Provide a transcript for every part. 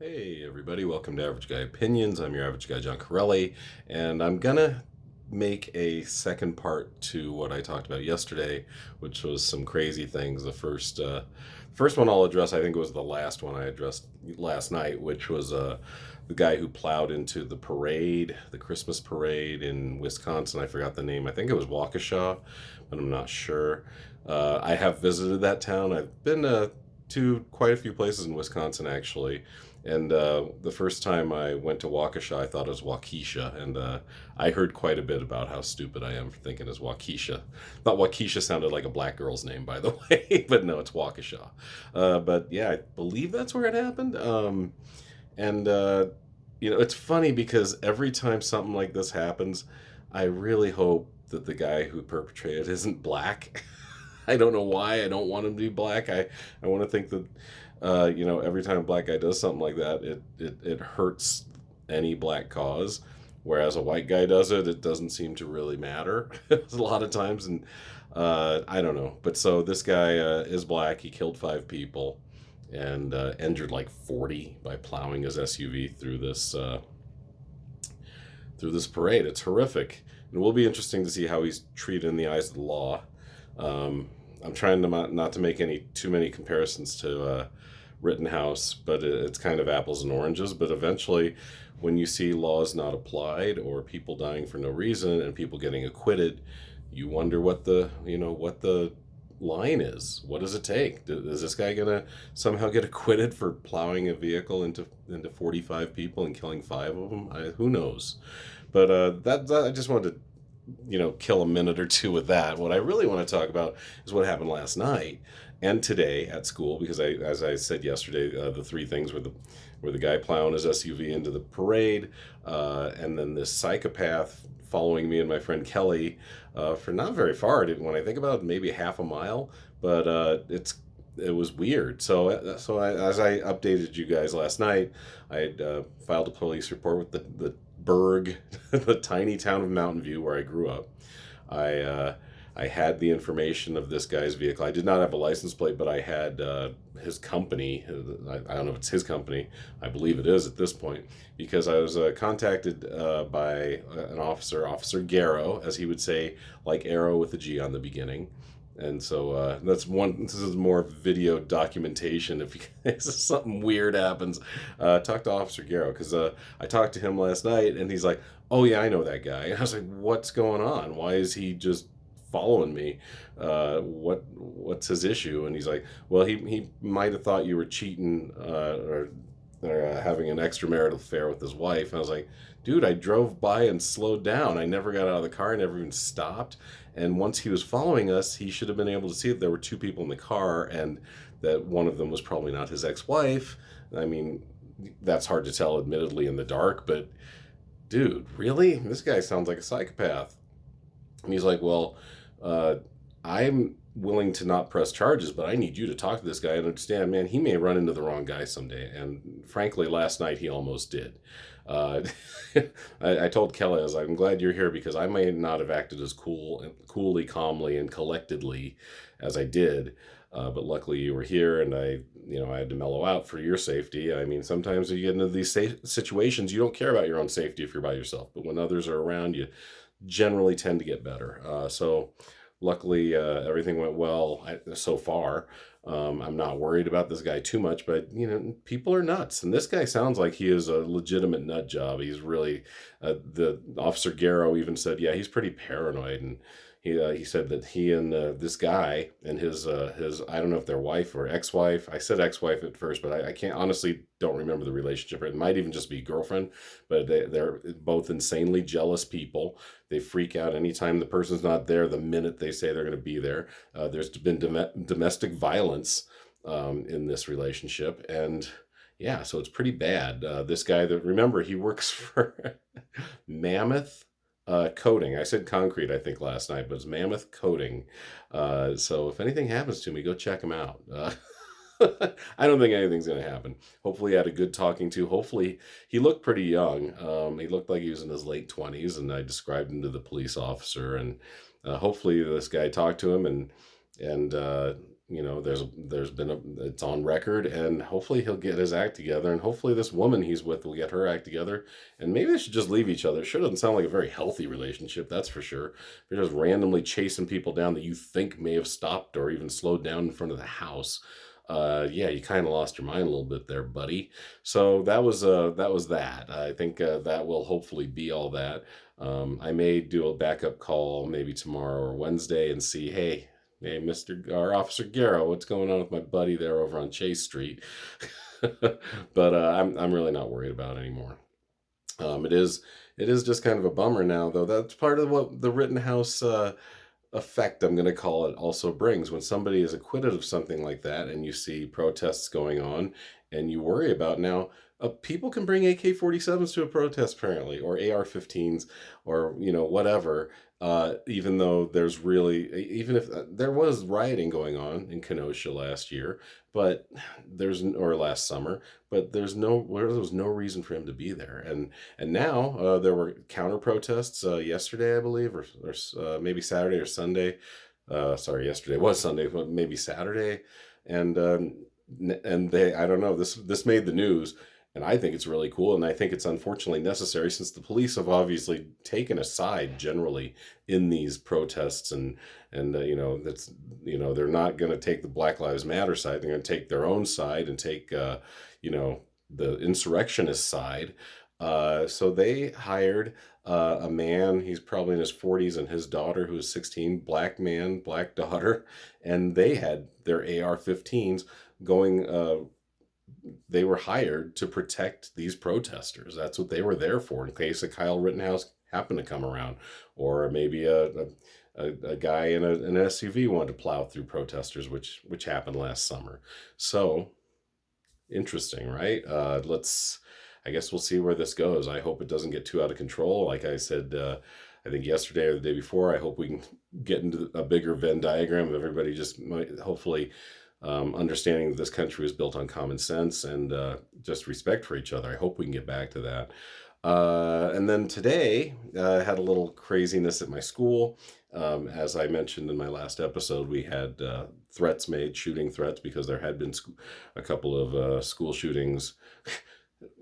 Hey everybody, welcome to Average Guy Opinions. I'm your average guy, John Corelli, and I'm gonna make a second part to what I talked about yesterday, which was some crazy things. The first one I'll address, I think, was the last one I addressed last night, which was the guy who plowed into the parade, the Christmas parade in Wisconsin. I forgot the name. I think it was Waukesha, but I'm not sure. I have visited that town. I've been to quite a few places in Wisconsin, actually. And the first time I went to Waukesha, I thought it was Waukesha, and I heard quite a bit about how stupid I am for thinking it's Waukesha. Thought Waukesha sounded like a black girl's name, by the way, but no, it's Waukesha. But yeah, I believe that's where it happened. And it's funny because every time something like this happens, I really hope that the guy who perpetrated it isn't black. I don't know why. I don't want him to be black. I want to think that every time a black guy does something like that, it hurts any black cause. Whereas a white guy does it, it doesn't seem to really matter a lot of times. And I don't know. But so this guy is black. He killed 5 people and injured like 40 by plowing his SUV through this parade. It's horrific. It will be interesting to see how he's treated in the eyes of the law. Um, I'm trying to not to make too many comparisons to Rittenhouse, but it's kind of apples and oranges. But eventually, when you see laws not applied or people dying for no reason and people getting acquitted, you wonder what the line is. What does it take? Is this guy gonna somehow get acquitted for plowing a vehicle into 45 people and killing 5 of them? Who knows? But that I just wanted to kill a minute or two with that. What I really want to talk about is what happened last night and today at school, because as I said yesterday, the 3 things were the guy plowing his SUV into the parade, and then this psychopath following me and my friend Kelly for not very far. When I think about it, maybe half a mile, but it was weird. As I updated you guys last night, I had filed a police report with the Berg, the tiny town of Mountain View where I grew up. I had the information of this guy's vehicle. I did not have a license plate, but I had his company. I don't know if it's his company. I believe it is at this point, because I was contacted by an officer, Officer Garrow, as he would say, like arrow with a G on the beginning. And so that's one. This is more video documentation. If something weird happens, talk to Officer Garrow, because I talked to him last night, and he's like, "Oh yeah, I know that guy." And I was like, "What's going on? Why is he just following me? What's his issue?" And he's like, "Well, he might have thought you were cheating or having an extramarital affair with his wife." And I was like, "Dude, I drove by and slowed down. I never got out of the car. I never even stopped. And once he was following us, he should have been able to see that there were 2 people in the car and that one of them was probably not his ex-wife." I mean, that's hard to tell, admittedly, in the dark, but dude, really? This guy sounds like a psychopath. And he's like, "Well, I'm willing to not press charges, but I need you to talk to this guy and understand, man, he may run into the wrong guy someday." And frankly, last night he almost did. Uh, I told Kelly, I was like, "I'm glad you're here, because I may not have acted as coolly, calmly, and collectedly as I did. But luckily you were here, and I had to mellow out for your safety. I mean, sometimes when you get into these situations, you don't care about your own safety if you're by yourself, but when others are around, you generally tend to get better." So luckily, everything went well so far. I'm not worried about this guy too much, but people are nuts, and this guy sounds like he is a legitimate nut job. He's really, the Officer Garrow even said, yeah, he's pretty paranoid, and he said that he and this guy and his I don't know if their wife or ex-wife. I said ex-wife at first, but I can't honestly don't remember the relationship. It might even just be girlfriend, but they're both insanely jealous people. They freak out anytime the person's not there the minute they say they're going to be there. There's been domestic violence in this relationship, and yeah, so it's pretty bad. This guy, that remember, he works for Mammoth Coating. I said concrete, I think, last night, but it's Mammoth Coating. So if anything happens to me, go check him out. I don't think anything's going to happen. Hopefully, he had a good talking to. Hopefully, he looked pretty young. He looked like he was in his late 20s, and I described him to the police officer. And hopefully, this guy talked to him and there's been it's on record, and hopefully he'll get his act together, and hopefully this woman he's with will get her act together, and maybe they should just leave each other. It sure doesn't sound like a very healthy relationship, that's for sure. If you're just randomly chasing people down that you think may have stopped or even slowed down in front of the house, yeah, you kind of lost your mind a little bit there, buddy. So that was that. I think that will hopefully be all that. I may do a backup call maybe tomorrow or Wednesday and see, hey, Mr. or Officer Garrow, what's going on with my buddy there over on Chase Street? But I'm really not worried about it anymore. It is just kind of a bummer now, though. That's part of what the Rittenhouse effect, I'm going to call it, also brings. When somebody is acquitted of something like that, and you see protests going on, and you worry about now, people can bring AK-47s to a protest apparently, or AR-15s, or whatever. Even though even if there was rioting going on in Kenosha last year, but or last summer, but there was no reason for him to be there. And now there were counter protests yesterday, I believe, or maybe Saturday or Sunday. Sorry, yesterday was Sunday, but maybe Saturday. And I don't know. This made the news, and I think it's really cool, and I think it's unfortunately necessary, since the police have obviously taken a side generally in these protests, and that's they're not going to take the Black Lives Matter side. They're going to take their own side and take the insurrectionist side. So they hired a man. He's probably in his 40s, and his daughter, who is 16, black man, black daughter, and they had their AR-15s going. They were hired to protect these protesters. That's what they were there for, in case a Kyle Rittenhouse happened to come around, or maybe a guy in an SUV wanted to plow through protesters, which happened last summer. So interesting, right? I guess we'll see where this goes. I hope it doesn't get too out of control. Like I said, I think yesterday or the day before, I hope we can get into a bigger Venn diagram of everybody just hopefully understanding that this country was built on common sense and just respect for each other. I hope we can get back to that. And then today, I had a little craziness at my school. As I mentioned in my last episode, we had threats made, shooting threats, because there had been a couple of school shootings.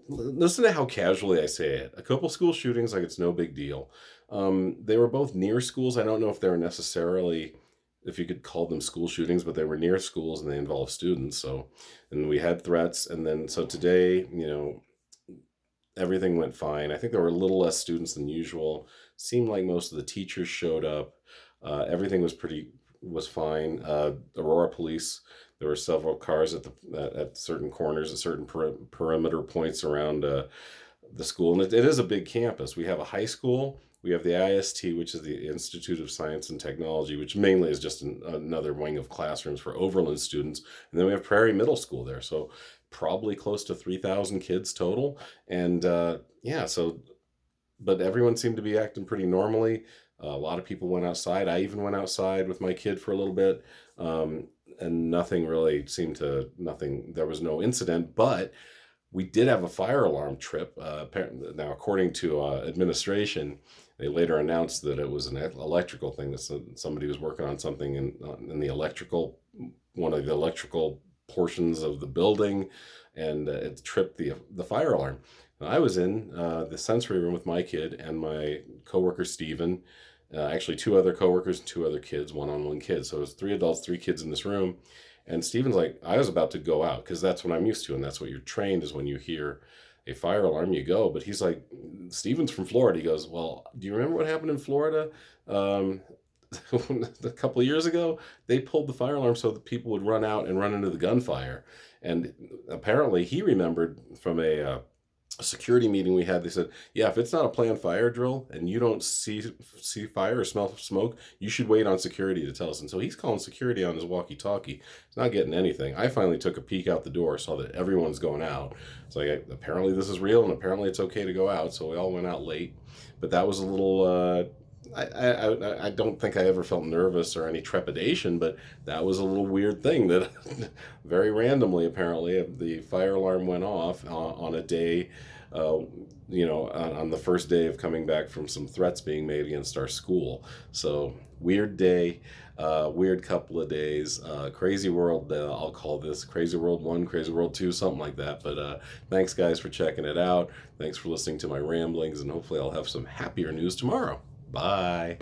Listen to how casually I say it. A couple school shootings, like it's no big deal. They were both near schools. I don't know if they were necessarily, if you could call them school shootings, but they were near schools and they involved students. So, and we had threats. And then, so today, everything went fine. I think there were a little less students than usual. Seemed like most of the teachers showed up. Everything was fine. Aurora Police, there were several cars at certain corners, at certain perimeter points around the school. And it is a big campus. We have a high school. We have the IST, which is the Institute of Science and Technology, which mainly is just another wing of classrooms for Overland students. And then we have Prairie Middle School there. So probably close to 3,000 kids total. And but everyone seemed to be acting pretty normally. A lot of people went outside. I even went outside with my kid for a little bit. And nothing really there was no incident, but we did have a fire alarm trip. Apparently, now, according to administration, they later announced that it was an electrical thing, that somebody was working on something in one of the electrical portions of the building, and it tripped the fire alarm. Now, I was in the sensory room with my kid and my coworker Steven, actually two other coworkers and two other kids, one kid. So it was 3 adults, 3 kids in this room. And Steven's like, I was about to go out, because that's what I'm used to, and that's what you're trained, is when you hear a fire alarm, you go. But he's like, Steven's from Florida. He goes, well, do you remember what happened in Florida a couple of years ago? They pulled the fire alarm so that people would run out and run into the gunfire. And apparently he remembered from a security meeting we had. They said, yeah, if it's not a planned fire drill and you don't see fire or smell smoke, you should wait on security to tell us. And so he's calling security on his walkie-talkie. He's not getting anything. I finally took a peek out the door, saw that everyone's going out. It's like, apparently this is real, and apparently it's okay to go out. So we all went out late. But that was a little I don't think I ever felt nervous or any trepidation, but that was a little weird thing that very randomly, apparently, the fire alarm went off on a day, uh, on the first day of coming back from some threats being made against our school. So weird day, weird couple of days, crazy world. I'll call this Crazy World 1, Crazy World 2, something like that. But thanks, guys, for checking it out. Thanks for listening to my ramblings, and hopefully I'll have some happier news tomorrow. Bye.